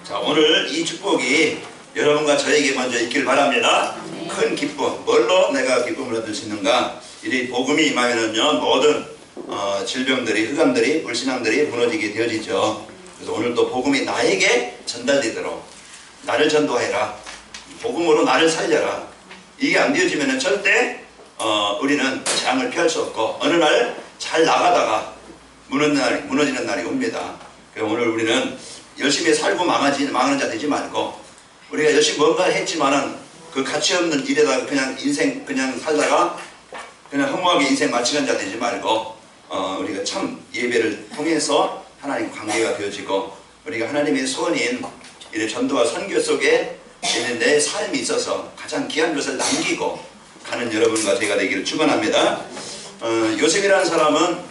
자, 오늘 이 축복이 여러분과 저에게 먼저 있길 바랍니다. 큰 기쁨, 뭘로 내가 기쁨을 얻을 수 있는가? 이 복음이 임하면은요, 모든 질병들이, 흑암들이, 불신앙들이 무너지게 되어지죠. 그래서 오늘 또 복음이 나에게 전달되도록 나를 전도해라, 복음으로 나를 살려라. 이게 안 되어지면은 절대 우리는 재앙을 피할 수 없고 어느 날 잘 나가다가 무너지는 날이 옵니다. 그래서 오늘 우리는 열심히 살고 망하는 자 되지 말고, 우리가 열심히 뭔가 했지만은 그 가치 없는 일에다가 그냥 인생 그냥 살다가 그냥 허무하게 인생 마치는 자 되지 말고, 우리가 참 예배를 통해서 하나님 관계가 되어지고, 우리가 하나님의 소원인 이런 전도와 선교 속에 있는 내 삶이 있어서 가장 귀한 것을 남기고 가는 여러분과 제가 되기를 축원합니다. 요셉이라는 사람은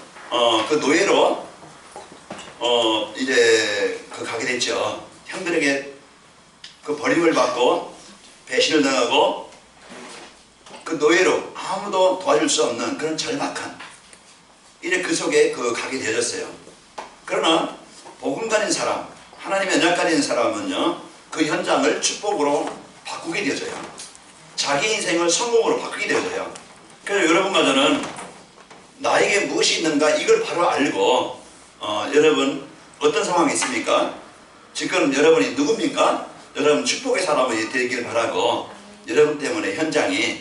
그 노예로 이제 가게 됐죠. 형들에게 그 버림을 받고 배신을 당하고 그 노예로 아무도 도와줄 수 없는 그런 절박한 이제 그 속에 가게 되어졌어요. 그러나 복음 가진 사람, 하나님의 언약 가진 사람은요, 그 현장을 축복으로 바꾸게 되어져요. 자기 인생을 성공으로 바꾸게 되어져요. 그래서 여러분과 저는 나에게 무엇이 있는가 이걸 바로 알고, 여러분 어떤 상황이 있습니까? 지금 여러분이 누굽니까? 여러분 축복의 사람이 되길 바라고, 여러분 때문에 현장이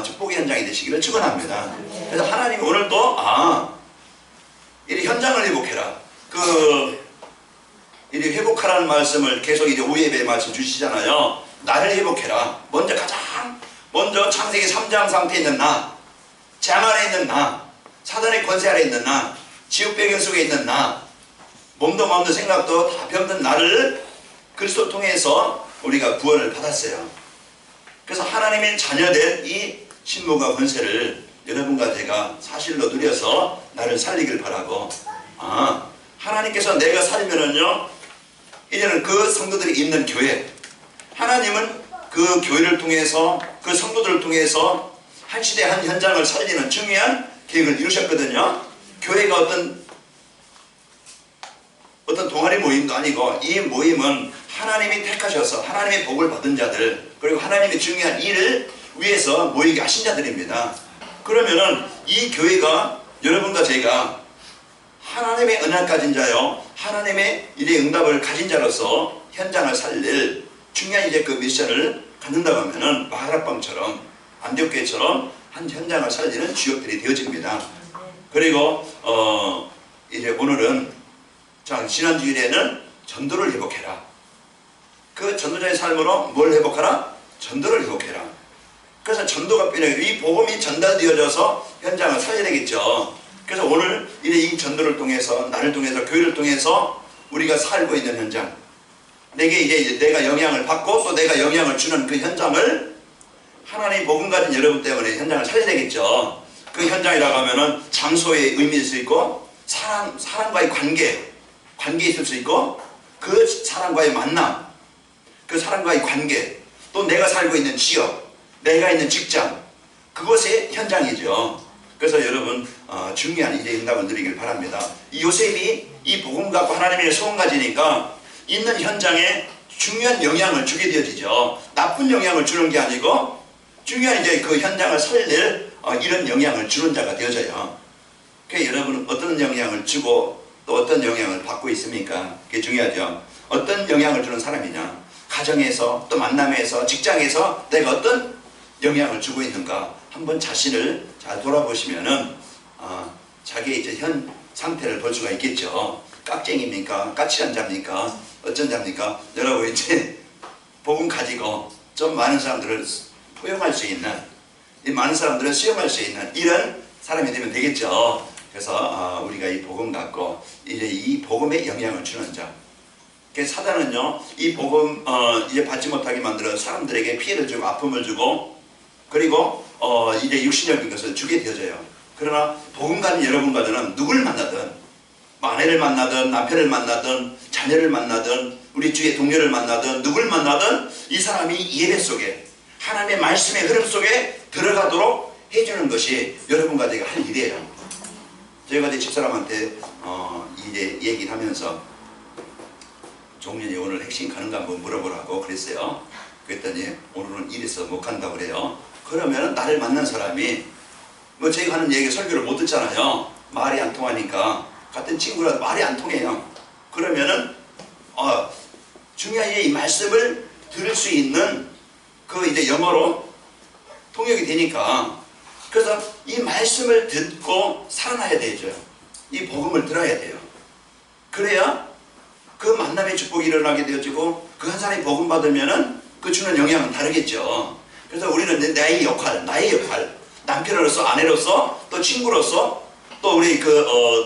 축복의 현장이 되시기를 축원합니다. 그래서 하나님이 오늘도 이 현장을 회복해라, 이 회복하라는 말씀을 계속 이제 오예배의 말씀 주시잖아요. 나를 회복해라. 가장 먼저 창세기 3장 상태에 있는 나, 재앙 안에 있는 나, 사단의 권세 아래 있는 나, 지옥 배경 속에 있는 나, 몸도 마음도 생각도 다 병든 나를 그리스도 통해서 우리가 구원을 받았어요. 그래서 하나님의 자녀된 이 신분과 권세를 여러분과 제가 사실로 누려서 나를 살리길 바라고, 하나님께서 내가 살면은요, 이제는 그 성도들이 있는 교회, 하나님은 그 교회를 통해서, 그 성도들을 통해서 한 시대 한 현장을 살리는 중요한 계획을 이루셨거든요. 교회가 어떤 동아리 모임도 아니고, 이 모임은 하나님이 택하셔서 하나님의 복을 받은 자들, 그리고 하나님의 중요한 일을 위해서 모이게 하신 자들입니다. 그러면은 이 교회가 여러분과 제가 하나님의 언약 가진 자요, 하나님의 일의 응답을 가진 자로서 현장을 살릴 중요한 이제 그 미션을 갖는다고 하면은 마가라방처럼, 안디옥교회처럼 한 현장을 살리는 주역들이 되어집니다. 그리고 이제 오늘은, 지난 주일에는 전도를 회복해라. 그 전도자의 삶으로 뭘 회복하라? 전도를 회복해라. 그래서 전도가 필요해요. 이 복음이 전달되어져서 현장을 살려야 되겠죠. 그래서 오늘 이 전도를 통해서, 나를 통해서, 교회를 통해서 우리가 살고 있는 현장, 내게 이제 내가 영향을 받고 또 내가 영향을 주는 그 현장을, 하나님 복음 가진 여러분 때문에 현장을 살려야 되겠죠. 그 현장이라고 하면은 장소의 의미일 수 있고, 사람과의 관계 있을 수 있고, 그 사람과의 만남, 그 사람과의 관계, 또 내가 살고 있는 지역, 내가 있는 직장, 그것의 현장이죠. 그래서 여러분 중요한 일의 응답을 누리길 바랍니다. 이 요셉이 이 복음 갖고 하나님의 소원 가지니까 있는 현장에 중요한 영향을 주게 되어지죠. 나쁜 영향을 주는 게 아니고 중요한 이제 그 현장을 살릴 이런 영향을 주는 자가 되어져요. 그래서 여러분은 어떤 영향을 주고 또 어떤 영향을 받고 있습니까? 그게 중요하죠. 어떤 영향을 주는 사람이냐, 가정에서 또 만남에서 직장에서 내가 어떤 영향을 주고 있는가, 한번 자신을 잘 돌아보시면은 자기의 이제 현 상태를 볼 수가 있겠죠. 깍쟁입니까? 까칠한 자입니까? 어쩐 자입니까? 여러분 이제 복음 가지고 좀 많은 사람들을 포용할 수 있는, 많은 사람들을 수용할 수 있는 이런 사람이 되면 되겠죠. 그래서 우리가 이 복음 갖고 이제 이 복음에 영향을 주는 자. 그래서 사단은요, 이 복음 이제 받지 못하게 만들어 사람들에게 피해를 주고 아픔을 주고, 그리고 이제 육신적인 것을 주게 되어져요. 그러나 복음 가진 여러분과 저는 누굴 만나든, 아내를 만나든 남편을 만나든 자녀를 만나든 우리 주의 동료를 만나든 누굴 만나든 이 사람이 예배 속에 하나님의 말씀의 흐름 속에 들어가도록 해주는 것이 여러분과 제가 할 일이에요. 저희가 이제 집사람한테 이제 얘기를 하면서 종년이 오늘 핵심 가는가 한번 물어보라고 그랬어요. 그랬더니 오늘은 일해서 못 간다고 그래요. 그러면 나를 만난 사람이 뭐 제가 하는 얘기 설교를 못 듣잖아요. 말이 안 통하니까. 같은 친구라 말이 안 통해요. 그러면은 중요한 이 말씀을 들을 수 있는 그 이제 영어로 통역이 되니까, 그래서 이 말씀을 듣고 살아나야 되죠. 이 복음을 들어야 돼요. 그래야 그 만남의 축복이 일어나게 되어지고 그 한 사람이 복음 받으면은 그 주는 영향은 다르겠죠. 그래서 우리는 나의 역할, 남편으로서, 아내로서, 또 친구로서, 또 우리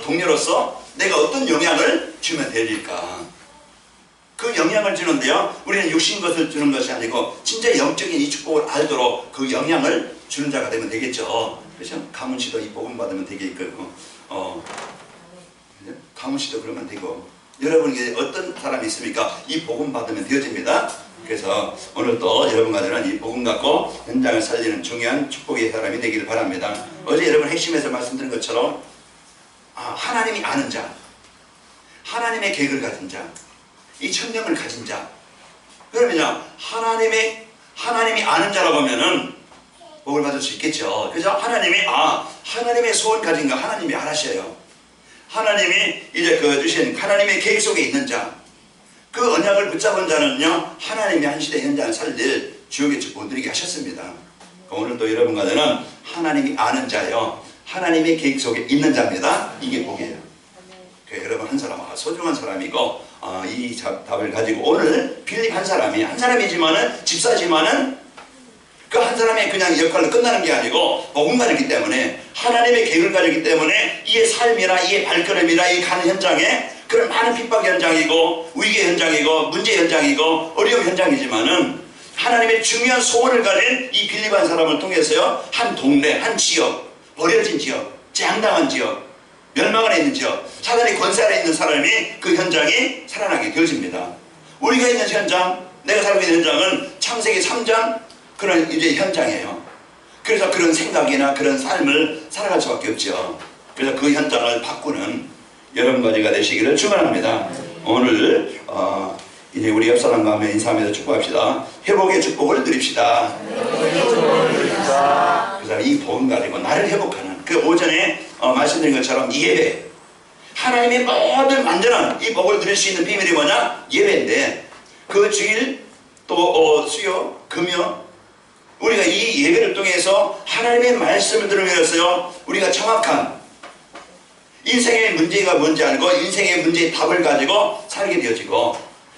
동료로서 내가 어떤 영향을 주면 될까? 그 영향을 주는데요, 우리는 육신 것을 주는 것이 아니고 진짜 영적인 이 축복을 알도록 그 영향을 주는 자가 되면 되겠죠. 그렇죠? 가문 씨도 이 복음 받으면 되겠고, 가문 씨도 그러면 되고, 여러분에게 어떤 사람이 있습니까? 이 복음 받으면 되어집니다. 그래서 오늘 또 여러분과는 이 복음 갖고 현장을 살리는 중요한 축복의 사람이 되기를 바랍니다. 어제 여러분 핵심에서 말씀드린 것처럼 하나님이 아는 자, 하나님의 계획을 가진 자, 이 천명을 가진 자, 그러면요 하나님이 아는 자라고 하면은 복을 받을 수 있겠죠. 그래서 하나님의 소원 가진 거 하나님이 알아셔요. 하나님이 이제 주신 하나님의 계획 속에 있는 자, 그 언약을 붙잡은 자는요 하나님이 한 시대 현장을 살릴 주역의 축복을 누리게 하셨습니다. 오늘 또 여러분과 저는 하나님이 아는 자요, 하나님의 계획 속에 있는 자입니다. 이게 복이에요. 여러분 한 사람 소중한 사람이고, 이 답을 가지고 오늘 빌립 한 사람이지만은 집사지만은 그 한 사람의 그냥 역할로 끝나는 게 아니고 복음 가지기 때문에, 하나님의 계획을 가지기 때문에 이의 삶이나 이의 발걸음이나 이 가는 현장에 그런 많은 핍박 현장이고 위기 현장이고 문제 현장이고 어려움 현장이지만은 하나님의 중요한 소원을 가진 이 빌립 한 사람을 통해서요 한 동네, 한 지역, 버려진 지역, 재앙당한 지역, 멸망 안에 있는 지역, 사단의 권세 아래 있는 사람이 그 현장이 살아나게 되어집니다. 우리가 있는 현장, 내가 살고 있는 현장은 창세기 3장 그런 이제 현장이에요. 그래서 그런 생각이나 그런 삶을 살아갈 수밖에 없죠. 그래서 그 현장을 바꾸는 여러분과 제가 되시기를 축원합니다. 오늘 이제 우리 옆 사람과 함께 인사하면서 축복합시다. 회복의 축복을 누립시다. 그래서 이 복음 가지고 나를 회복하는 그 오전에 말씀드린 것처럼 예배, 하나님의 모든 완전한 이 복을 누릴 수 있는 비밀이 뭐냐? 예배인데, 그 주일 또 수요, 금요, 우리가 이 예배를 통해서 하나님의 말씀을 들으면서요 우리가 정확한 인생의 문제가 뭔지 알고 인생의 문제의 답을 가지고 살게 되어지고,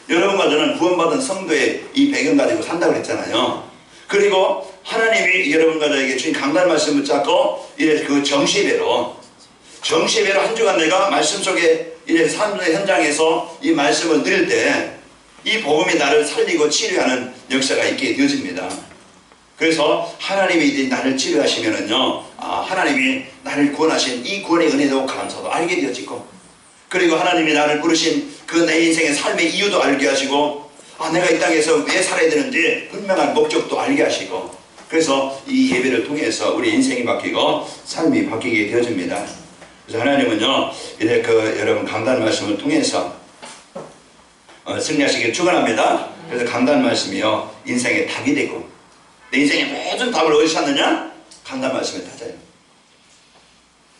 여러분과 저는 구원받은 성도의 이 배경 가지고 산다고 했잖아요. 그리고 하나님이 여러분과 저에게 주신 강단 말씀을 붙잡고 이제 그 정시배로 한 주간 내가 말씀 속에 이제 삶의 현장에서 이 말씀을 누릴 때 이 복음이 나를 살리고 치료하는 역사가 있게 되어집니다. 그래서 하나님이 이제 나를 치료하시면은요, 하나님이 나를 구원하신 이 구원의 은혜도 감사도 알게 되어지고, 그리고 하나님이 나를 부르신 그 내 인생의 삶의 이유도 알게 하시고, 내가 이 땅에서 왜 살아야 되는지 분명한 목적도 알게 하시고, 그래서 이 예배를 통해서 우리 인생이 바뀌고 삶이 바뀌게 되어집니다. 그래서 하나님은요 이제 여러분 강단 말씀을 통해서 승리하시길 축원합니다. 그래서 강단 말씀이요 인생의 답이 되고, 내 인생의 모든 답을 어디서 찾느냐? 강단 말씀에 찾아요.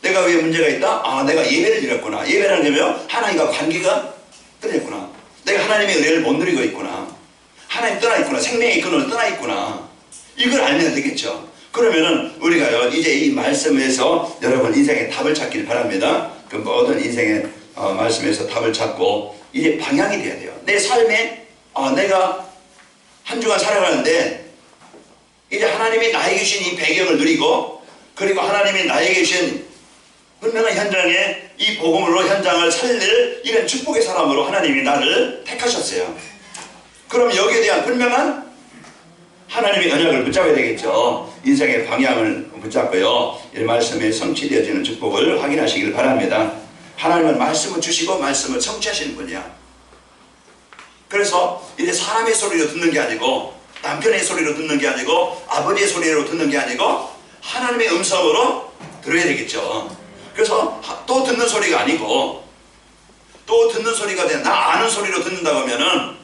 내가 왜 문제가 있다? 내가 예배를 드렸구나. 예배라는 게 뭐예요? 하나님과 관계가 끊어졌구나. 내가 하나님의 은혜를 못 누리고 있구나. 하나님 떠나 있구나. 생명의 근원을 떠나 있구나. 이걸 알면 되겠죠. 그러면은 우리가요 이제 이 말씀에서 여러분 인생의 답을 찾길 바랍니다. 그 모든 인생의 말씀에서 답을 찾고 이제 방향이 돼야 돼요. 내 삶에 내가 한 주간 살아가는데 이제 하나님이 나에게 주신 이 배경을 누리고, 그리고 하나님이 나에게 주신 분명한 현장에 이 복음으로 현장을 살릴 이런 축복의 사람으로 하나님이 나를 택하셨어요. 그럼 여기에 대한 분명한 하나님의 언약을 붙잡아야 되겠죠. 인생의 방향을 붙잡고요 이 말씀에 성취되어지는 축복을 확인하시길 바랍니다. 하나님은 말씀을 주시고 말씀을 성취하시는 분이야. 그래서 이제 사람의 소리로 듣는 게 아니고, 남편의 소리로 듣는 게 아니고, 아버지의 소리로 듣는 게 아니고 하나님의 음성으로 들어야 되겠죠. 그래서 또 듣는 소리가 아니고 또 듣는 소리가 돼. 나 아는 소리로 듣는다고 하면은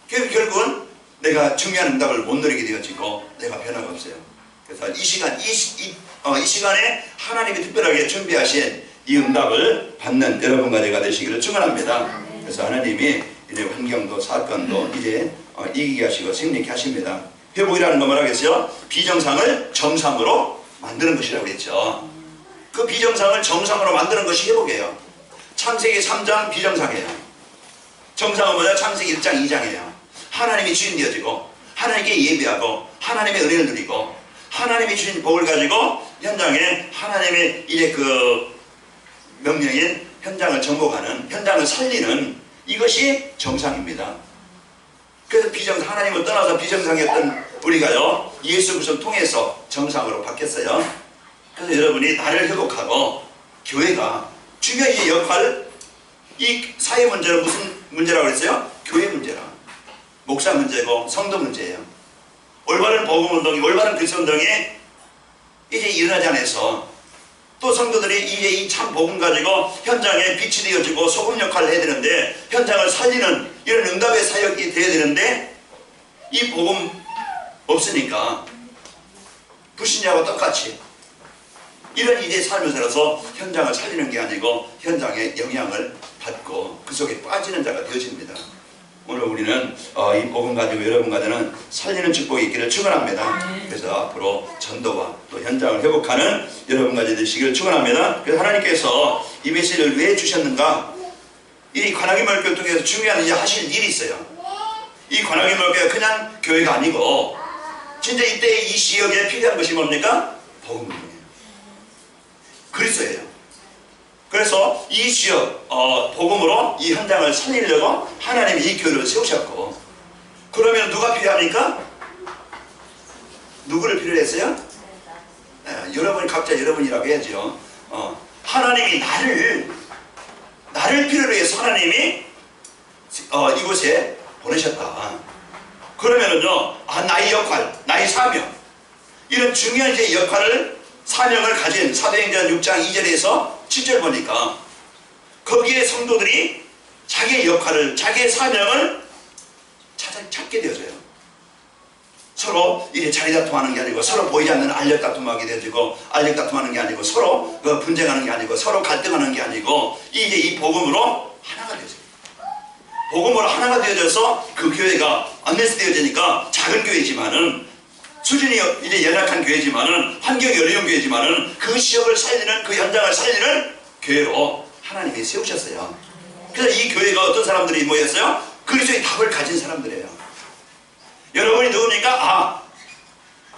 결국은 내가 중요한 응답을 못 누리게 되어지고 내가 변화가 없어요. 그래서 이 시간에 하나님이 특별하게 준비하신 이 응답을 받는 여러분과 제가 되시기를 축원합니다. 그래서 하나님이 이제 환경도 사건도 이제 이기게 하시고 승리케 하십니다. 회복이라는 건 뭐라겠어요? 비정상을 정상으로 만드는 것이라고 했죠. 그 비정상을 정상으로 만드는 것이 회복이에요. 창세기 3장 비정상이에요. 정상은 뭐냐? 창세기 1장 2장이에요. 하나님이 주인 되어지고 하나님께 예배하고 하나님의 은혜를 누리고 하나님이 주신 복을 가지고 현장에 하나님의 이제 그 명령인 현장을 정복하는, 현장을 살리는 이것이 정상입니다. 그래서 비정상, 하나님을 떠나서 비정상이었던 우리가요, 예수 그리스도를 통해서 정상으로 바뀌었어요. 그래서 여러분이 나를 회복하고 교회가 중요한 이 역할, 이 사회 문제는 무슨 문제라고 그랬어요? 교회 문제라. 목사 문제고 성도 문제예요. 올바른 복음운동이, 올바른 그리스도운동이 이제 일어나지 않아서 또 성도들이 이제 이 참 복음 가지고 현장에 빛이 되어지고 소금 역할을 해야 되는데, 현장을 살리는 이런 응답의 사역이 되어야 되는데, 이 복음 없으니까 불신자와 똑같이 이런 이제 삶을 살아서 현장을 살리는 게 아니고 현장에 영향을 받고 그 속에 빠지는 자가 되어집니다. 오늘 우리는 이 복음 가지고 여러분 가지는 살리는 축복이 있기를 축원합니다. 그래서 앞으로 전도와 또 현장을 회복하는 여러분 가지 되시기를 축원합니다. 그래서 하나님께서 이 메시지를 왜 주셨는가? 이 관악의 말교를 통해서 중요한 이제 하실 일이 있어요. 이 관악의 말교가 그냥 교회가 아니고 진짜 이때 이 지역에 필요한 것이 뭡니까? 복음이에요. 그리스도예요. 그래서 이 지역 복음으로 이 현장을 살리려고 하나님이 이 교회를 세우셨고, 그러면 누가 필요합니까? 누구를 필요로 했어요? 여러분이 각자 여러분이라고 해야죠. 하나님이 나를 필요로 해서 하나님이 이곳에 보내셨다. 그러면은요, 나의 역할, 나의 사명, 이런 중요한 제 역할을, 사명을 가진 사도행전 6장 2절에서 7절 보니까 거기에 성도들이 자기의 역할을, 자기의 사명을 찾게 되어져요. 서로 이게 자리다툼하는 게 아니고, 서로 보이지 않는 알력다툼하게 되어지고, 알력다툼하는 게 아니고, 서로 분쟁하는 게 아니고, 서로 갈등하는 게 아니고, 이제 이 복음으로 하나가 되어져요. 복음으로 하나가 되어져서 그 교회가 안내스 되어지니까 작은 교회지만은, 수준이 이제 연약한 교회지만은, 환경이 어려운 교회지만은 그 지역을 살리는, 그 현장을 살리는 교회로 하나님이 세우셨어요. 그래서 이 교회가 어떤 사람들이 모였어요? 그리스도의 답을 가진 사람들이에요. 여러분이 누굽니까?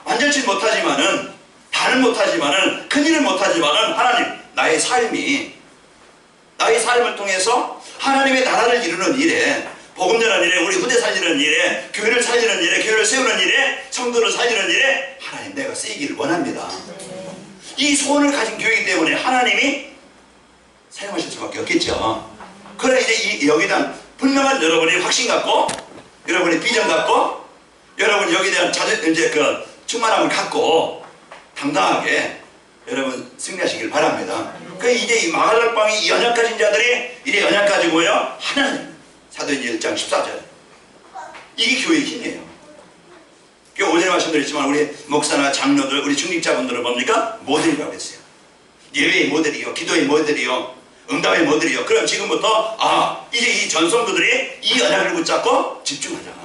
완전치 못하지만은, 다는 못하지만은, 큰일은 못하지만은 하나님, 나의 삶을 통해서 하나님의 나라를 이루는 일에, 복음 전하는 일에, 우리 후대 살리는 일에, 교회를 살리는 일에, 교회를 세우는 일에, 성도를 살리는 일에 하나님 내가 쓰이기를 원합니다. 이 소원을 가진 교회이기 때문에 하나님이 사용하실 수밖에 없겠죠. 그래 이제 여기에 분명한 여러분의 확신 갖고, 여러분의 비전 갖고, 여러분 여기에 대한 이제 그 충만함을 갖고 당당하게 여러분 승리하시길 바랍니다. 그 이제 이 마갈락방이 이 언약 가진 자들이 이제 언약 가지고요, 하나님, 사도행전 1장 14절, 이게 교회의 힘이에요. 오전에 말씀드렸지만 우리 목사나 장로들, 우리 중직자분들은 뭡니까? 모델이라고 했어요. 예배의 모델이요, 기도의 모델이요, 응답의 모델이요. 그럼 지금부터 이제 이 전성도들이 이 언약을 붙잡고 집중하자.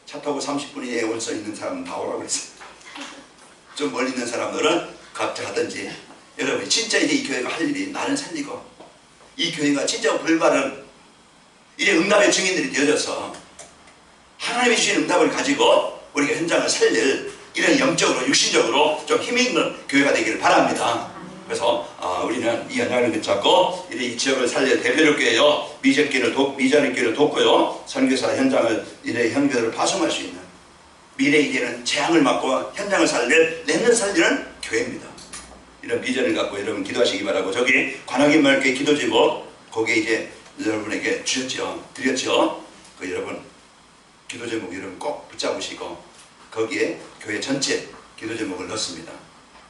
차 타고 30분 이내에 올 수 있는 사람은 다 오라고 그랬어요. 좀 멀리 있는 사람들은 각자 하든지. 여러분 진짜 이제 이 교회가 할 일이 나는 살리고, 이 교회가 진짜 올바른 이제 응답의 증인들이 되어져서 하나님이 주신 응답을 가지고 우리가 현장을 살릴 이런 영적으로, 육신적으로 좀 힘있는 교회가 되기를 바랍니다. 그래서 우리는 이 언약을 붙잡고 이제 이 지역을 살릴 대표적 교회요, 미전의 교회를 돕고요, 선교사 현장을 이제 현교를 파송할 수 있는, 미래 이제는 재앙을 막고 현장을 살릴, 렘넌트 살리는 교회입니다. 이런 비전을 갖고 여러분 기도하시기 바라고, 저기 관악의 말교회 기도 제목 거기에 이제 여러분에게 드렸죠. 그 여러분 기도 제목 여러분 꼭 붙잡으시고 거기에 교회 전체 기도 제목을 넣습니다.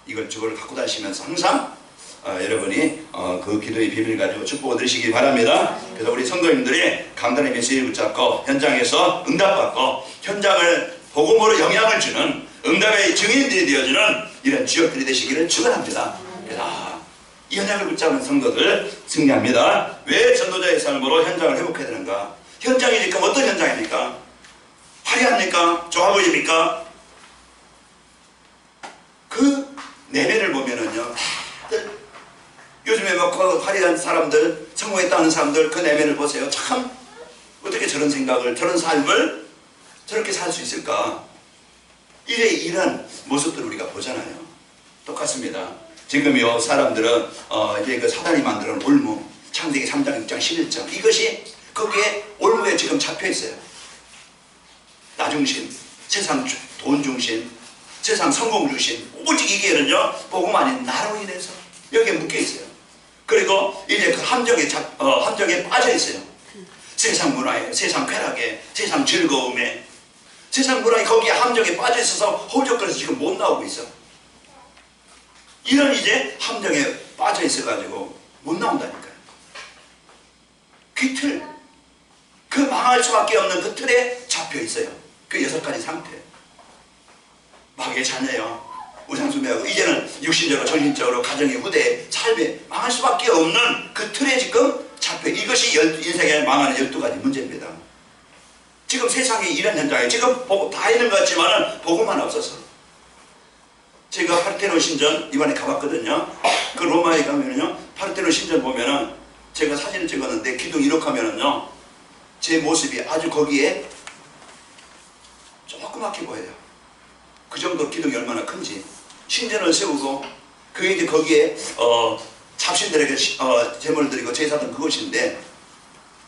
이걸 저걸 갖고 다니시면서 항상 여러분이 그 기도의 비밀 가지고 축복을 드리시기 바랍니다. 그래서 우리 성도님들이 강단의 메시지를 붙잡고 현장에서 응답받고 현장을 복음으로 영향을 주는 응답의 증인들이 되어주는 이런 지역들이 되시기를 축원합니다. 그래서 이 현장을 붙잡는 성도들 승리합니다. 왜 전도자의 삶으로 현장을 회복해야 되는가? 현장이 지금 어떤 현장입니까? 화려합니까? 좋아 보입니까? 그 내면을 보면은요, 요즘에 막 화려한 사람들, 성공했다는 사람들 그 내면을 보세요. 참 어떻게 저런 생각을, 저런 삶을 저렇게 살 수 있을까? 이런 모습들을 우리가 보잖아요. 똑같습니다. 지금요 사람들은 이제 그 사단이 만드는 올무, 창세기 3장 6장 11장 이것이 거기에 올무에 지금 잡혀 있어요. 나중심, 세상 돈 중심, 세상 성공 중심, 오직 이게는요 복음 아닌 나로 인해서 여기에 묶여 있어요. 그리고 이제 그 함정에 빠져 있어요. 세상 문화에, 세상 쾌락에, 세상 즐거움에, 세상 문화에 거기에 함정에 빠져 있어서 호적거려서 지금 못 나오고 있어. 이런 이제 함정에 빠져 있어가지고 못 나온다니까요. 그 틀, 그 망할 수밖에 없는 그 틀에 잡혀 있어요. 그 6가지 상태. 마귀의 자녀요. 우상숭배하고 이제는 육신적으로 정신적으로 가정의 후대에 삶에 망할 수밖에 없는 그 틀에 지금 잡혀. 이것이 인생에 망하는 12가지 문제입니다. 지금 세상에 이런 현장에 지금 다 있는 것 같지만 복음만 없어서. 제가 파르테논 신전 이번에 가봤거든요. 그 로마에 가면은요 파르테논 신전 보면은 제가 사진을 찍었는데 기둥 이렇게 하면은요 제 모습이 아주 거기에 조그맣게 보여요. 그 정도 기둥이 얼마나 큰지. 신전을 세우고 그게 이제 거기에 잡신들에게 제물을 드리고 제사던 그것인데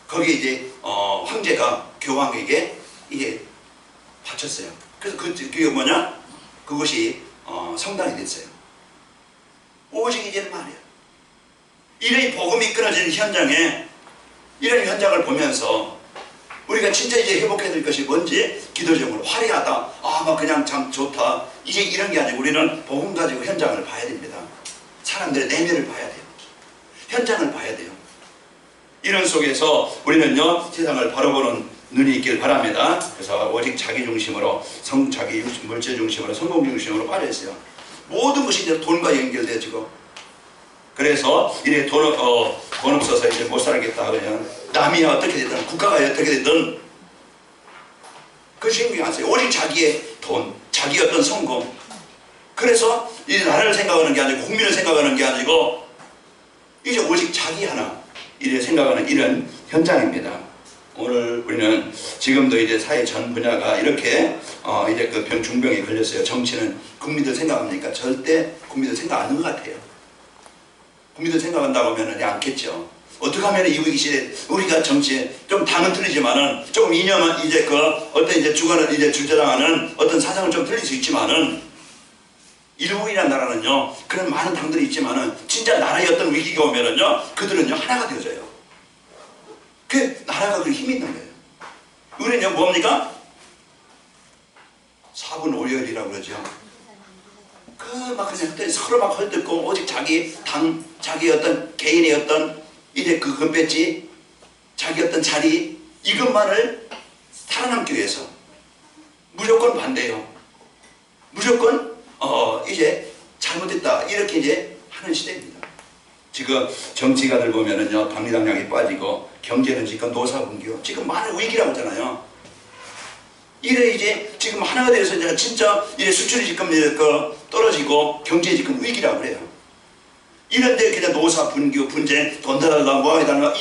거기에 이제 황제가 교황에게 이게 바쳤어요. 그래서 그게 뭐냐? 그것이 성당이 됐어요. 오직 이제는 말이야. 이런 복음이 끊어지는 현장에 이런 현장을 보면서 우리가 진짜 이제 회복해야 될 것이 뭔지 기도적으로 화려하다. 막 그냥 참 좋다. 이제 이런 게 아니고 우리는 복음 가지고 현장을 봐야 됩니다. 사람들의 내면을 봐야 돼요. 현장을 봐야 돼요. 이런 속에서 우리는요 세상을 바라보는 눈이 있길 바랍니다. 그래서 오직 자기 중심으로 자기 물질 중심으로 성공 중심으로 빠져있어요. 모든 것이 이제 돈과 연결되어지고 그래서 이래 돈 없어서 이제 못 살겠다 그냥 남이 어떻게 되든 국가가 어떻게 되든 그 신경 안 써요. 오직 자기의 돈, 자기 어떤 성공. 그래서 이제 나라를 생각하는 게 아니고 국민을 생각하는 게 아니고 이제 오직 자기 하나 이래 생각하는 이런 현장입니다. 오늘 우리는 지금도 이제 사회 전 분야가 이렇게 이제 그 중병에 걸렸어요. 정치는 국민들 생각합니까? 절대 국민들 생각 안 하는 것 같아요. 국민들 생각한다고 하면 않겠죠. 어떻게 하면 이후기 시대 우리가 정치에 좀 당은 틀리지만은 조금 이념은 이제 그 어떤 이제 주관을 이제 주장하는 어떤 사상은 좀 틀릴 수 있지만은 일본이라는 나라는요 그런 많은 당들이 있지만은 진짜 나라의 어떤 위기가 오면은요 그들은요 하나가 되어져요. 그 나라가 그 힘이 있는 거예요. 우리는요 뭡니까? 4분 5열이라고 그러죠. 막 그냥 서로 막 헐뜯고 오직 자기 당, 자기 어떤 개인의 어떤 이제 그 금배지, 자기 어떤 자리 이것만을 살아남기 위해서 무조건 반대요. 무조건 이제 잘못했다 이렇게 이제 하는 시대입니다. 지금 정치가들 보면은요 당리당략이 빠지고 경제는 지금 노사분기요 지금 많은 위기라고 하잖아요. 이래 이제 지금 하나가 돼서 이제 진짜 이래 수출이 지금 떨어지고 경제 지금 위기라고 그래요. 이런데 그냥 노사 분규 분쟁 돈 달라고 뭐 해달라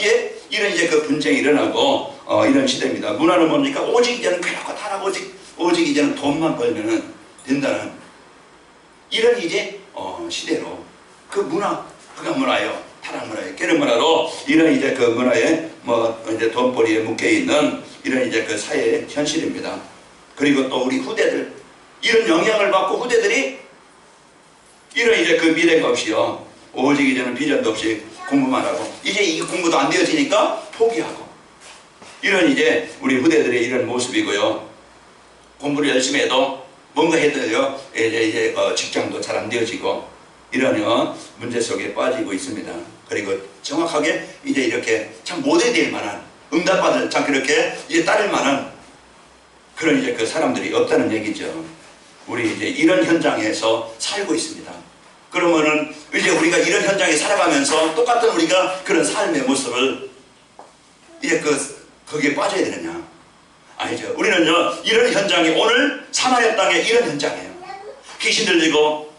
이런 이제 그 분쟁이 일어나고 이런 시대입니다. 문화는 뭡니까? 오직 이제는 쾌락과 타락 오직 이제는 돈만 벌면은 된다는 이런 이제 시대로 그 문화 흑암 문화요 타락 문화요 깨는 문화로 이런 이제 그 문화에 뭐 이제 돈벌이에 묶여 있는 이런 이제 그 사회의 현실입니다. 그리고 또 우리 후대들 이런 영향을 받고 후대들이 이런 이제 그 미래가 없이요 오직 이제는 비전도 없이 공부만 하고 이제 이 공부도 안 되어지니까 포기하고 이런 이제 우리 후대들의 이런 모습이고요. 공부를 열심히 해도 뭔가 해도요 이제 직장도 잘 안 되어지고 이런 문제 속에 빠지고 있습니다. 그리고 정확하게 이제 이렇게 참 모델될 만한, 응답받을 참 그렇게 이제 따를 만한 그런 이제 그 사람들이 없다는 얘기죠. 우리 이제 이런 현장에서 살고 있습니다. 그러면은 이제 우리가 이런 현장에 살아가면서 똑같은 우리가 그런 삶의 모습을 이제 거기에 빠져야 되느냐? 아니죠. 우리는요, 이런 현장이 오늘 사마리아 땅에 이런 현장이에요. 귀신 들리고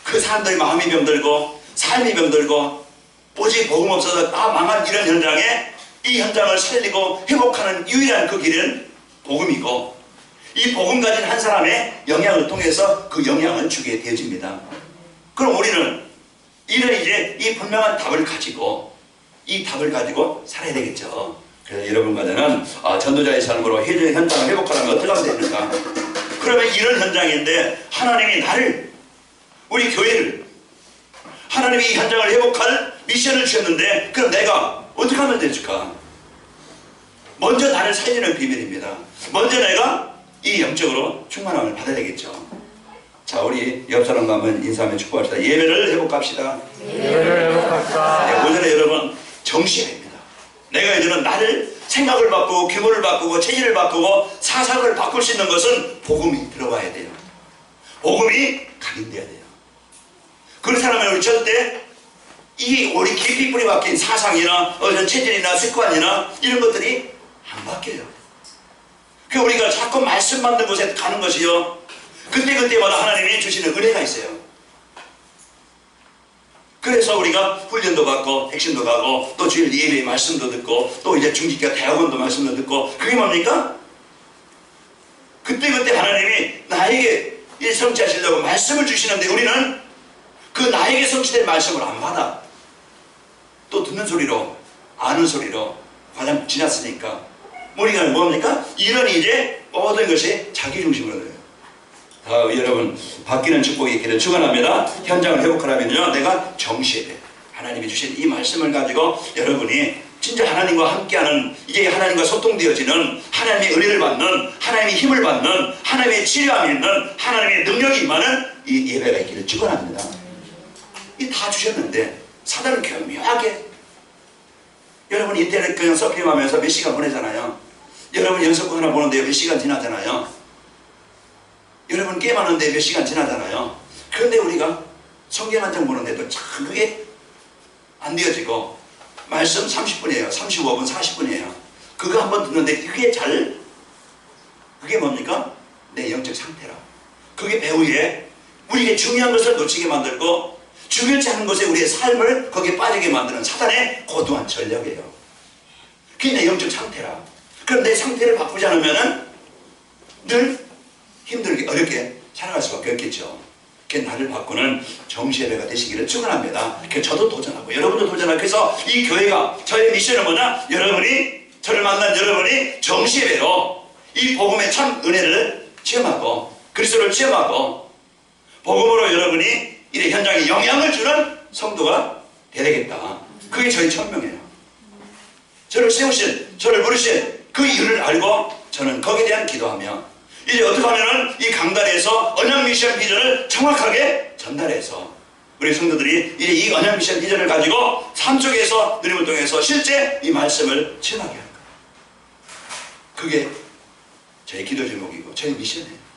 그 사람들이 마음이 병들고 삶이 병들고 오직 복음 없어서 다 망한 이런 현장에 이 현장을 살리고 회복하는 유일한 그 길은 복음이고, 이 복음 가진 한 사람의 영향을 통해서 그 영향을 주게 되어집니다. 그럼 우리는 이런 이제 이 분명한 답을 가지고 이 답을 가지고 살아야 되겠죠. 그래서 여러분과는 전도자의 삶으로 현장을 회복하려면 어떻게 하면 됩니까? 그러면 이런 현장인데 하나님이 나를, 우리 교회를, 하나님이 이 현장을 회복할 미션을 주셨는데 그럼 내가 어떻게 하면 될까? 먼저 나를 살리는 비밀입니다. 먼저 내가 이 영적으로 충만함을 받아야 되겠죠. 자, 우리 옆 사람과 한번 인사하며 축복합시다. 예배를 회복합시다. 예배를 회복합시다. 네, 오전에 여러분 정시해야 됩니다. 내가 이제는 나를 생각을 바꾸고 규모를 바꾸고 체질을 바꾸고 사상을 바꿀 수 있는 것은 복음이 들어와야 돼요. 복음이 각인돼야 돼요. 그런 사람은 우리 절대 이 우리 깊이 뿌리 박힌 사상이나 어떤 체질이나 습관이나 이런 것들이 안 바뀌어요. 그 우리가 자꾸 말씀 받는 곳에 가는 것이요, 그때그때마다 하나님이 주시는 은혜가 있어요. 그래서 우리가 훈련도 받고 핵심도 가고 또 주일 예배의 말씀도 듣고 또 이제 중직교 대학원도 말씀도 듣고, 그게 뭡니까? 그때그때 하나님이 나에게 이 성취하시려고 말씀을 주시는데 우리는 그 나에게 성취된 말씀을 안 받아. 또 듣는 소리로, 아는 소리로 과장 지났으니까 우리가 뭡니까? 이런 이제 모든 것이 자기중심으로 돼요. 여러분, 바뀌는 축복이 있기를 축원합니다. 현장을 회복하려면요, 내가 정시해야 돼요. 하나님이 주신 이 말씀을 가지고 여러분이 진짜 하나님과 함께하는, 이제 하나님과 소통되어지는, 하나님의 은혜를 받는, 하나님의 힘을 받는, 하나님의 치료함이 있는, 하나님의 능력이 임하는 이 예배가 있기를 축원합니다. 이 다 주셨는데 사단은 교묘하게, 여러분 인터넷 그냥 서핑하면서 몇 시간 보내잖아요. 여러분 연속극 하나 보는데 몇 시간 지나잖아요. 여러분 게임하는데 몇 시간 지나잖아요. 그런데 우리가 성경 한 장 보는데도 참 그게 안 되어지고, 말씀 30분이에요 35분 40분이에요 그거 한번 듣는데 그게 뭡니까? 내 영적 상태라. 그게 배후에 우리에게 중요한 것을 놓치게 만들고 중요치 않은 것에 우리의 삶을 거기에 빠지게 만드는 사단의 고도한 전략이에요. 그게 내 영적 상태라. 그럼 내 상태를 바꾸지 않으면 늘 힘들게 어렵게 살아갈 수밖에 없겠죠. 그 나를 바꾸는 정시예배가 되시기를 축원합니다. 저도 도전하고 여러분도 도전하고, 그래서 이 교회가, 저의 미션은 뭐냐? 여러분이, 저를 만난 여러분이 정시예배로 이 복음의 참 은혜를 체험하고 그리스도를 체험하고 복음으로 여러분이 이 현장에 영향을 주는 성도가 되야 되겠다. 그게 저희 천명이에요. 저를 세우신, 저를 부르신 그 이유를 알고 저는 거기에 대한 기도하며, 이제 어떻게 하면은 이 강단에서 언약 미션 비전을 정확하게 전달해서 우리 성도들이 이제 이 언약 미션 비전을 가지고 삶 속에서 누림을 통해서 실제 이 말씀을 체험하게 하는 거예요. 그게 저희 기도 제목이고 저희 미션이에요.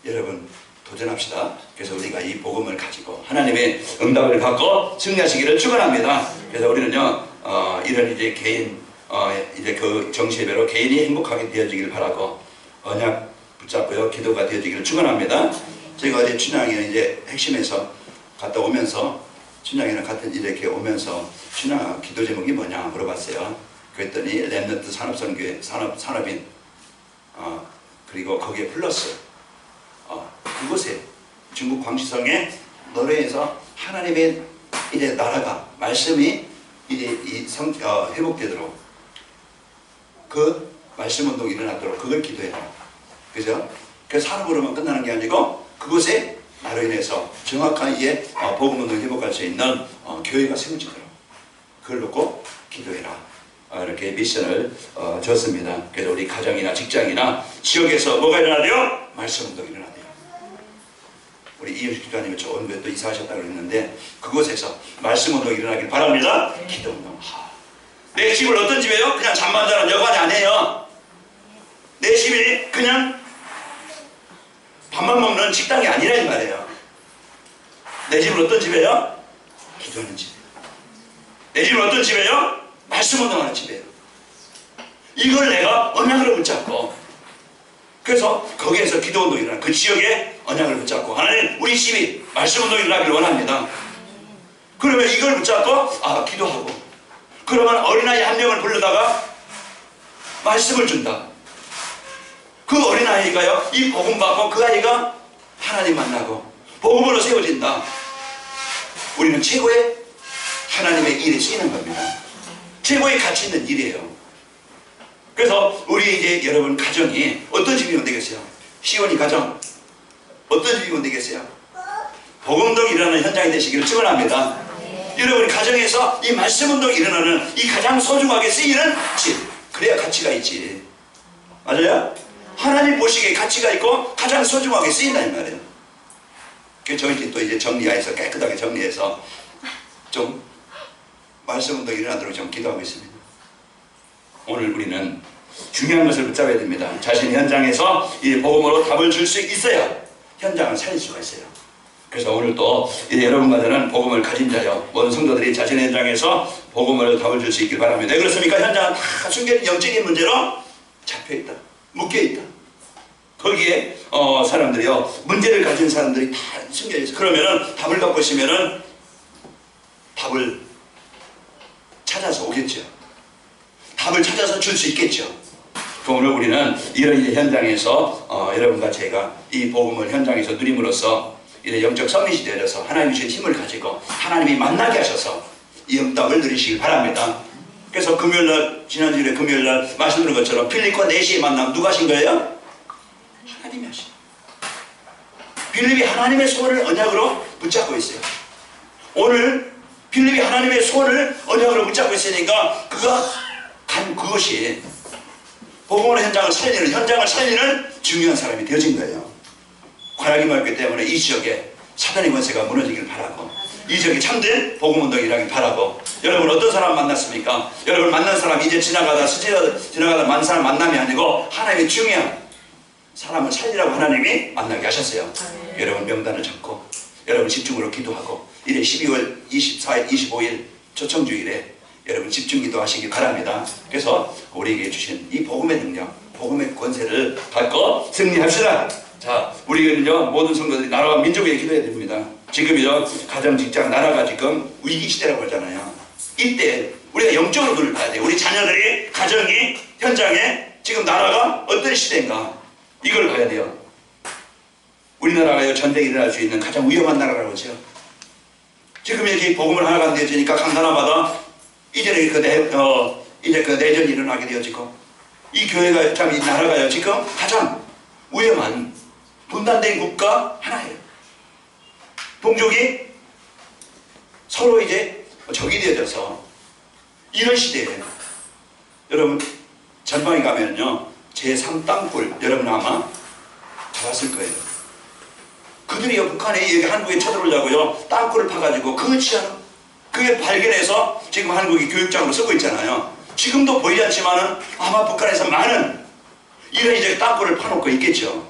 여러분 도전합시다. 그래서 우리가 이 복음을 가지고 하나님의 응답을 갖고 승리하시기를 축원합니다. 그래서 우리는요, 이런 이제 개인, 이제 그 정시예배로 개인이 행복하게 되어지기를 바라고 언약 붙잡고요, 기도가 되어지기를 축원합니다. 제가 어제 춘향이 이제 핵심에서 갔다 오면서, 춘향이랑 같은 이렇게 오면서 춘향아 기도 제목이 뭐냐 물어봤어요. 그랬더니 렘넌트 산업선교회 산업인, 그리고 거기에 플러스, 그곳에 중국 광시성의 노래에서 하나님의 이제 나라가, 말씀이 이제 회복되도록, 그 말씀 운동이 일어나도록 그걸 기도해라. 그죠? 그래서 산업으로만 끝나는 게 아니고 그곳에 나로 인해서 정확한 이제 복음 운동을 회복할 수 있는 교회가 세워지도록 그걸 놓고 기도해라. 이렇게 미션을 줬습니다. 그래서 우리 가정이나 직장이나 지역에서 뭐가 일어나야 돼요? 말씀 운동이 일어나야 돼요. 우리 이윤식 집사님이 좋은 교회 또 이사하셨다고 그랬는데 그곳에서 말씀 운동이 일어나길 바랍니다. 기도 운동. 내 집을 어떤 집이에요? 그냥 잠만 자는 여관이 아니에요. 내 집이 그냥 밥만 먹는 식당이 아니라 이 말이에요. 내 집은 어떤 집이에요? 기도하는 집이에요. 내 집은 어떤 집이에요? 말씀 운동하는 집이에요. 이걸 내가 언약으로 붙잡고, 그래서 거기에서 기도 운동이 일어나 그 지역에 언약을 붙잡고, 하나님 우리 집이 말씀 운동이 일어나기를 원합니다. 그러면 이걸 붙잡고 기도하고, 그러면 어린아이 한 명을 불러다가 말씀을 준다. 그 어린아이가요, 이 복음 받고 그 아이가 하나님 만나고 복음으로 세워진다. 우리는 최고의 하나님의 일에 쓰이는 겁니다. 최고의 가치 있는 일이에요. 그래서 우리 이제 여러분 가정이 어떤 집이면 되겠어요? 시온이 가정 어떤 집이면 되겠어요? 복음운동이 일어나는 현장이 되시기를 축원합니다. 여러분 가정에서 이 말씀 운동이 일어나는 이 가장 소중하게 쓰이는 집, 그래야 가치가 있지. 맞아요? 하나님 보시기에 가치가 있고 가장 소중하게 쓰인다 이 말이에요. 그래서 저희 또 이제 정리해서 깨끗하게 정리해서 좀 말씀 운동이 일어나도록 좀 기도하고 있습니다. 오늘 우리는 중요한 것을 붙잡아야 됩니다. 자신 현장에서 이 복음으로 답을 줄 수 있어야 현장을 살릴 수가 있어요. 그래서 오늘 또 여러분과 저는 복음을 가진 자요, 모든 성도들이 자신의 현장에서 복음으로 답을 줄 수 있길 바랍니다. 왜 그렇습니까? 현장은 다 숨겨진 영적인 문제로 잡혀있다, 묶여있다. 거기에 사람들이요, 문제를 가진 사람들이 다 숨겨있어요. 그러면은 답을 갖고 있으면은 답을 찾아서 오겠죠. 답을 찾아서 줄 수 있겠죠. 오늘 우리는 이런 현장에서 여러분과 제가 이 복음을 현장에서 누림으로써 이런 영적 서밋이 되어서 하나님이 주신 힘을 가지고 하나님이 만나게 하셔서 이 응답을 누리시길 바랍니다. 그래서 금요일날, 지난주에 금요일날 말씀드린 것처럼 필립과 4시에 만남 누가 하신 거예요? 하나님이 하신 거예요. 필립이 하나님의 손을 언약으로 붙잡고 있어요. 오늘 필립이 하나님의 손을 언약으로 붙잡고 있으니까 그가 간 그것이 복음으로 현장을 살리는 중요한 사람이 되어진 거예요. 과약이 많기 때문에 이 지역에 사단의 권세가 무너지길 바라고, 이 지역에 참된 복음운동이 일하길 바라고. 여러분 어떤 사람 만났습니까? 여러분 만난 사람 이제 지나가다 만 사람 만남이 아니고 하나님의 중요한 사람을 살리라고 하나님이 만나게 하셨어요. 여러분 명단을 적고 여러분 집중으로 기도하고, 이래 12월 24일 25일 초청주일에 여러분 집중기도 하시기 바랍니다. 그래서 우리에게 주신 이 복음의 능력, 복음의 권세를 갖고 승리합시다. 자, 우리는요 모든 성도들이 나라와 민족에 기도해야 됩니다. 지금이요 가정, 직장, 나라가 지금 위기시대라고 하잖아요. 이때 우리가 영적으로 눈을 봐야 돼요. 우리 자녀들이, 가정이, 현장에 지금 나라가 어떤 시대인가, 이걸 봐야 돼요. 우리나라가 전쟁이 일어날 수 있는 가장 위험한 나라라고 하죠. 지금 이렇게 복음을 하나가 안 되어지니까 각 나라마다 이제 그 내전이 일어나게 되어지고, 이 교회가 참 이 나라가요 지금 가장 위험한 분단된 국가 하나예요. 동족이 서로 이제 적이 되어져서 이런 시대에 여러분 전방에 가면요 제3 땅굴 여러분 아마 가봤을 거예요. 그들이요 북한에 여기 한국에 쳐들어오려고요 땅굴을 파가지고 그 지하로 그게 발견해서 지금 한국이 교육장으로 쓰고 있잖아요. 지금도 보이지 않지만은 아마 북한에서 많은 이런 이제 땅굴을 파놓고 있겠죠.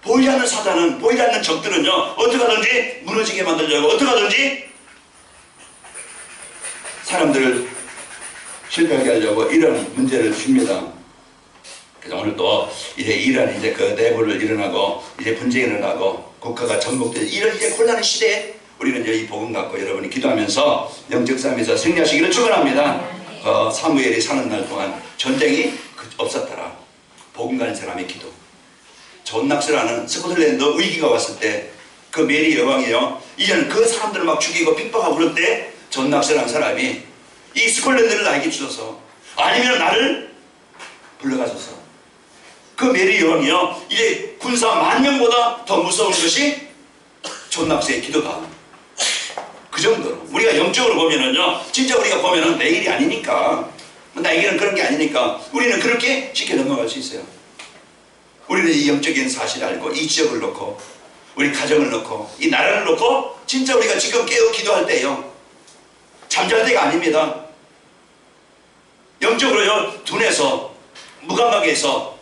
보이지 않는 사단은, 보이지 않는 적들은요 어떻게 하든지 무너지게 만들려고, 어떻게 하든지 사람들을 실패하게 하려고 이런 문제를 줍니다. 그래서 오늘 또 이런 이제 그 내부를 일어나고 이제 분쟁이 일어나고 국가가 전복되는 이런 이제 곤란한 시대에 우리는 이제 이 복음 갖고 여러분이 기도하면서 영적 싸움에서 승리하시기를 축원합니다. 사무엘이 사는 날 동안 전쟁이 없었더라. 복음 가는 사람의 기도. 존 낙스라는 스코틀랜드 위기가 왔을 때 그 메리 여왕이요 이제는 그 사람들을 막 죽이고 핍박하고 그럴 때 존 낙스라는 사람이 이 스코틀랜드를 나에게 주셔서, 아니면 나를 불러가셔서, 그 메리 여왕이요 이제 군사 10,000명보다 더 무서운 것이 존 낙스의 기도다. 그 정도로 우리가 영적으로 보면은요 진짜 우리가 보면은 내 일이 아니니까, 나에게는 그런 게 아니니까 우리는 그렇게 쉽게 넘어갈 수 있어요. 우리는 이 영적인 사실을 알고 이 지역을 놓고 우리 가정을 놓고 이 나라를 놓고 진짜 우리가 지금 깨어 기도할 때요, 잠잘 때가 아닙니다. 영적으로요, 둔해서 무감각해서,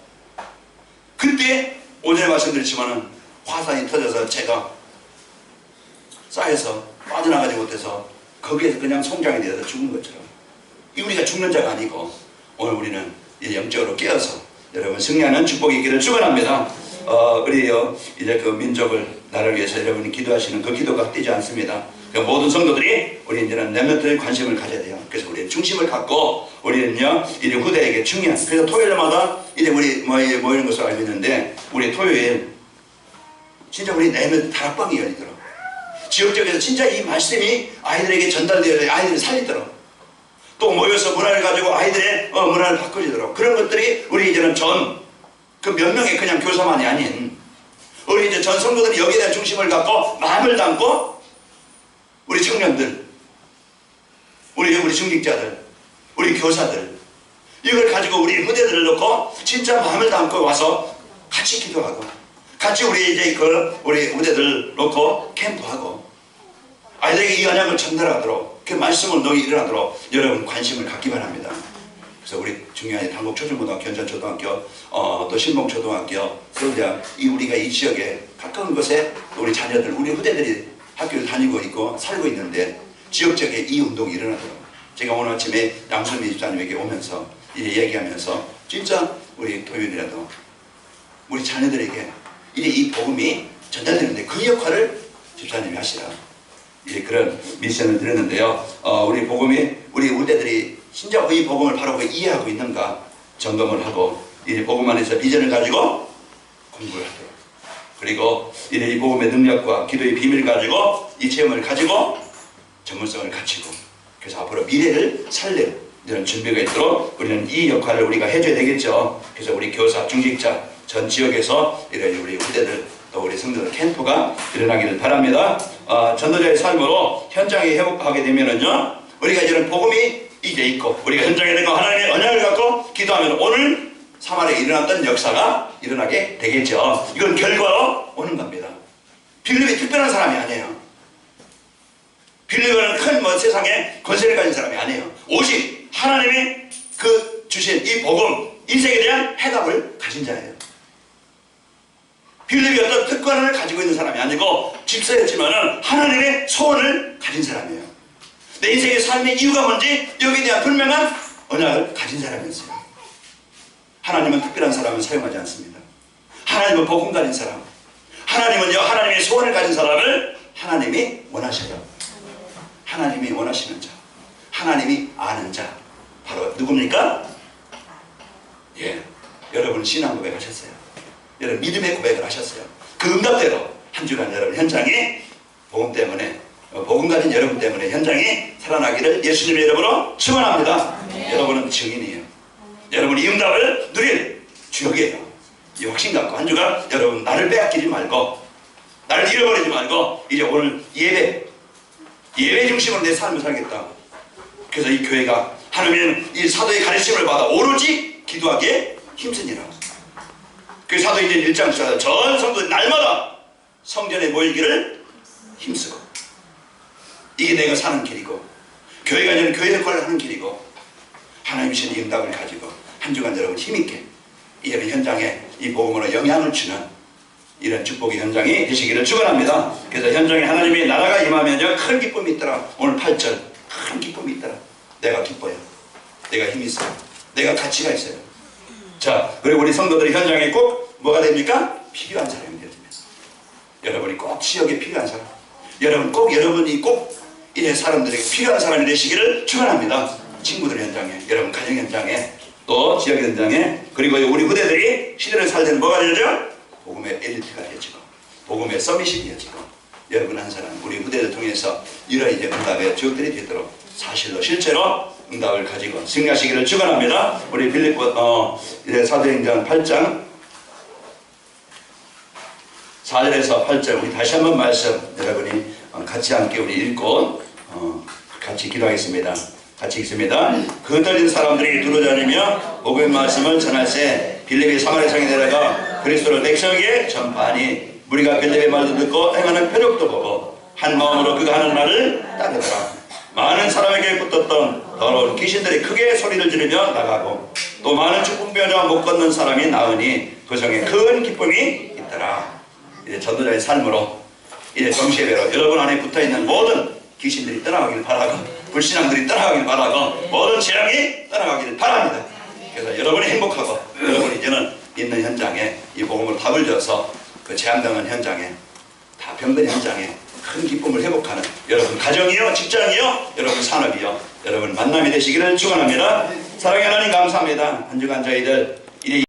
그때 오전에 말씀드렸지만은 화산이 터져서 제가 쌓여서 빠져나가지 못해서 거기에서 그냥 송장이 되어서 죽은 것처럼, 이 우리가 죽는 자가 아니고 오늘 우리는 이 영적으로 깨어서 여러분 승리하는 축복이 있기를 축원합니다. 우리요 이제 그 민족을 나를 위해서 여러분이 기도하시는 그 기도가 뛰지 않습니다. 그 모든 성도들이 우리 이제는 렘넌트에 관심을 가져야 돼요. 그래서 우리는 중심을 갖고 우리는요 이제 후대에게 중요한, 그래서 토요일마다 이제 우리 모이는 것을 알고 있는데, 우리 토요일 진짜 우리 렘넌트 다락방이 열리더라고. 지역적에서 진짜 이 말씀이 아이들에게 전달되어 아이들이 살리더라고. 또 모여서 문화를 가지고 아이들의 문화를 바꿔주더라고. 그런 것들이 우리 이제는 그 몇 명의 그냥 교사만이 아닌 우리 이제 전 성도들이 여기에 대한 중심을 갖고 마음을 담고 우리 청년들, 우리 중직자들, 우리 교사들, 이걸 가지고 우리 후대들을 놓고 진짜 마음을 담고 와서 같이 기도하고 같이 우리 이제 우리 후대들 놓고 캠프하고 아이들에게 이 언약을 전달하도록, 그 말씀 운동이 일어나도록 여러분 관심을 갖기 바랍니다. 그래서 우리 중요한 당국 초중고등학교, 현전초등학교, 또 신봉초등학교, 서울대학, 우리가 이 지역에 가까운 곳에 우리 자녀들, 우리 후대들이 학교를 다니고 있고 살고 있는데 지역적에 이 운동이 일어나더라고요. 제가 오늘 아침에 양순미 집사님에게 오면서 이제 얘기하면서 진짜 우리 토요일이라도 우리 자녀들에게 이제 이 복음이 전달되는데 그 역할을 집사님이 하시라, 이제 그런 미션을 드렸는데요. 우리 복음이 우리 후대들이 진짜 이 복음을 바로 이해하고 있는가 점검을 하고 이 복음 안에서 비전을 가지고 공부를 하도록, 그리고 이 복음의 능력과 기도의 비밀을 가지고 이 체험을 가지고 전문성을 갖추고, 그래서 앞으로 미래를 살릴 이런 준비가 있도록 우리는 이 역할을 우리가 해줘야 되겠죠. 그래서 우리 교사, 중직자, 전 지역에서 이런 우리 후대들 또 우리 성도들 캠프가 일어나기를 바랍니다. 전도자의 삶으로 현장에 회복하게 되면은요, 우리가 이런 복음이 이제 있고 우리가 현장에 대고 하나님의 언약을 갖고 기도하면 오늘 3월에 일어났던 역사가 일어나게 되겠죠. 이건 결과로 오는 겁니다. 빌립이 특별한 사람이 아니에요. 빌립은 큰 세상에 권세를 가진 사람이 아니에요. 오직 하나님이 주신 이 복음, 인생에 대한 해답을 가진 자예요. 빌립이 어떤 특권을 가지고 있는 사람이 아니고 집사였지만 하나님의 소원을 가진 사람이에요. 내 인생의 삶의 이유가 뭔지 여기에 대한 분명한 언약을 가진 사람이었어요. 하나님은 특별한 사람을 사용하지 않습니다. 하나님은 복음 가진 사람, 하나님은요 하나님의 소원을 가진 사람을 하나님이 원하셔요. 하나님이 원하시는 자, 하나님이 아는 자, 바로 누굽니까? 예, 여러분 신앙 고백하셨어요. 여러분 믿음의 고백을 하셨어요. 그 응답대로 한 주간 여러분 현장에 복음 때문에, 복음 가진 여러분 때문에 현장이 살아나기를 예수님의 이름으로 축원합니다. 여러분은 증인이에요. 여러분 이 응답을 누릴 주역이에요. 이 확신 갖고 한 주간 여러분 나를 빼앗기지 말고, 나를 잃어버리지 말고 이제 오늘 예배 중심으로 내 삶을 살겠다. 그래서 이 교회가 하나님은 이 사도의 가르침을 받아 오로지 기도하기에 힘쓰니라. 그 사도행전 1장 전 성도 날마다 성전에 모이기를 힘쓰고, 이게 내가 사는 길이고 교회가 이제는 교회 역할을 하는 길이고 하나님 주신 이 응답을 가지고 한 주간 여러분 힘있게 이제는 현장에 이 복음으로 영향을 주는 이런 축복의 현장이 되시기를 축원합니다. 그래서 현장에 하나님의 나라가 임하면 큰 기쁨이 있더라. 오늘 8절 큰 기쁨이 있더라. 내가 기뻐요. 내가 힘이 있어요. 내가 가치가 있어요. 자, 그리고 우리 성도들이 현장에 꼭 뭐가 됩니까? 필요한 사람이 되어집니다. 여러분이 꼭 지역에 필요한 사람, 여러분이 꼭 이래 사람들에게 필요한 사람이 되시기를 축원합니다. 친구들 현장에, 여러분 가정 현장에, 또 지역 현장에, 그리고 우리 후대들이 시대를 살 때는 뭐가 되죠? 복음의 엘리트가 되어지고 복음의 서밋이 되어지고, 여러분 한 사람 우리 후대를 통해서 이런 이제 응답의 주역들이 되도록 사실로 실제로 응답을 가지고 승리하시기를 축원합니다. 우리 빌립보 사도행전 8장 4절에서 8절 우리 다시 한번 말씀 여러분이 같이 함께 우리 읽고 같이 기도하겠습니다. 같이 읽습니다. 그 떨린 사람들이 두루 다니며 복음의 말씀을 전할세 빌립이 사마리아성에 내려가 그리스도를 백성에게 전파하니 무리가 빌립의 말도 듣고 행하는 표적도 보고 한 마음으로 그가 하는 말을 따르더라. 많은 사람에게 붙었던 더러운 귀신들이 크게 소리를 지르며 나가고 또 많은 축복병자 못 걷는 사람이 나으니 그 성에 큰 기쁨이 있더라. 이제 전도자의 삶으로 이제 정시예배로 여러분 안에 붙어있는 모든 귀신들이 떠나가길 바라고 불신앙들이 떠나가길 바라고 모든 재앙이 떠나가기를 바랍니다. 그래서 여러분이 행복하고 여러분이 이제는 있는 현장에 이 복음으로 답을 줘서 그 재앙당한 현장에 다 병든 현장에 큰 기쁨을 회복하는 여러분 가정이요 직장이요 여러분 산업이요 여러분 만남이 되시기를 축원합니다. 사랑의 하나님 감사합니다. 한 주간 저희들